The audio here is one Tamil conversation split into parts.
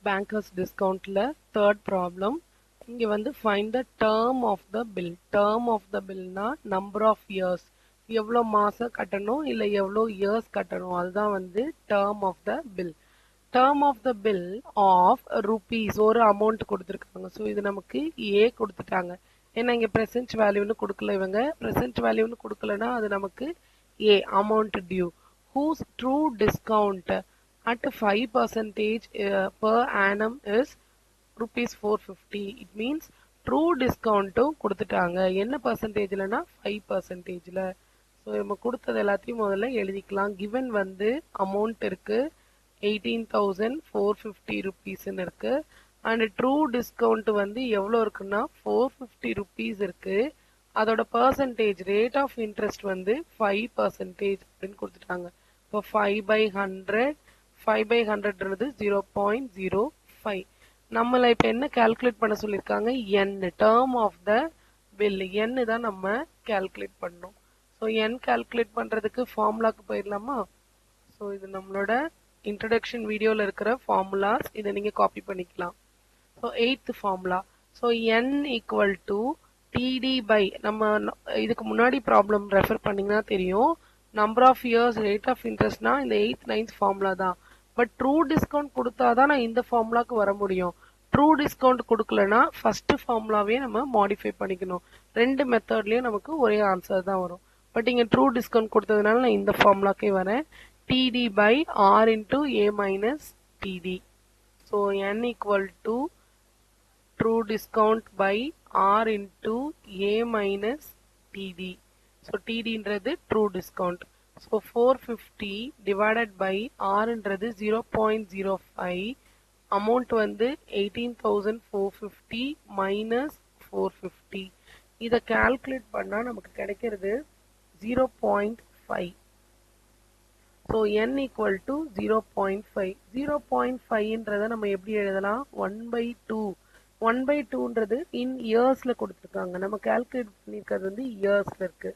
Bankers டிஸ்கவுண்ட்ல third problem. இங்க வந்து find the term of the bill. Term of the பில்னா நம்பர் ஆஃப் இயர்ஸ், எவ்வளோ மாசம் கட்டணும் இல்லை எவ்வளோ இயர்ஸ் கட்டணும், அதுதான் வந்து term of the bill. Term of the bill of rupees ஒரு அமௌண்ட் கொடுத்துருக்காங்க. ஸோ இது நமக்கு ஏ கொடுத்துட்டாங்க. ஏன்னா இங்கே ப்ரெசன்ட் வேல்யூன்னு கொடுக்கல, இவங்க ப்ரெசன்ட் வேல்யூன்னு கொடுக்கலன்னா அது நமக்கு A amount due. Whose true discount at 5% per annum is rupees 450. It means true discount கொடுத்துட்டாங்க. என்ன பர்சன்டேஜ்லனா 5%ல. ஸோ நம்ம கொடுத்தது எல்லாத்தையும் முதல்ல எழுதிக்கலாம். given வந்து அமௌண்ட் இருக்கு 18,450 ருபீஸ்ன்னு இருக்கு. அண்ட் ட்ரூ டிஸ்கவுண்ட் வந்து எவ்வளோ இருக்குன்னா 450 ருபீஸ் இருக்கு. அதோட பர்சன்டேஜ் ரேட் ஆஃப் இன்ட்ரெஸ்ட் வந்து 5% அப்படின்னு கொடுத்துட்டாங்க. இப்போ 5/100, 5/100ன்றது 0.05. நம்மள இப்ப என்ன கால்குலேட் பண்ண சொல்லியிருக்காங்க, என் டேர்ம் ஆஃப் த பில். என் தான் நம்ம கால்குலேட் பண்ணோம். ஸோ என் கால்குலேட் பண்றதுக்கு ஃபார்முலாக்கு போயிடலாமா? ஸோ இது நம்மளோட இன்ட்ரடக்ஷன் வீடியோல இருக்கிற ஃபார்முலாஸ், இதை நீங்க காப்பி பண்ணிக்கலாம். So 8th formula. So N equal to TD by, நம்ம இதுக்கு முன்னாடி ப்ராப்ளம் ரெஃபர் பண்ணீங்கன்னா தெரியும், number of years rate of இன்ட்ரெஸ்ட்னா இந்த 8th 9th ஃபார்முலா தான். பட் ட்ரூ டிஸ்கவுண்ட் கொடுத்தாதான் நான் இந்த ஃபார்முலாக்கு வர முடியும். ட்ரூ டிஸ்கவுண்ட் கொடுக்கலனா ஃபர்ஸ்ட் ஃபார்முலாவே நம்ம மாடிஃபை பண்ணிக்கணும். ரெண்டு மெத்தட்லயும் நமக்கு ஒரே ஆன்சர் தான் வரும். பட் இங்க ட்ரூ டிஸ்கவுண்ட் கொடுத்ததுனால நான் இந்த ஃபார்முலாக்கே வரேன். TD by R into A minus TD. So N equal to true discount by R into A minus TD. So டிடின்றது true discount. So 450 divided by ஆர்ன்றது 0.05. அமௌண்ட் வந்து 18,450 மைனஸ் 450. இதை கால்குலேட் பண்ணா நமக்கு கிடைக்கிறது 0.5. So n equal to 0.5. 0.5ன்றதை நம்ம எப்படி எழுதலாம்? 1/2. 1/2ன்றது இன் இயர்ஸ்ல கொடுத்துருக்காங்க. நம்ம கால்குலேட் பண்ணிருக்கிறது வந்து இயர்ஸ்ல இருக்கு.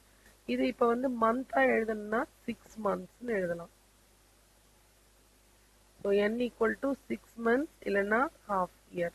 இது இப்ப வந்து மந்தா எழுதணும்னா 6 months எழுதலாம். So n equal to 6 months இல்லைன்னா half year.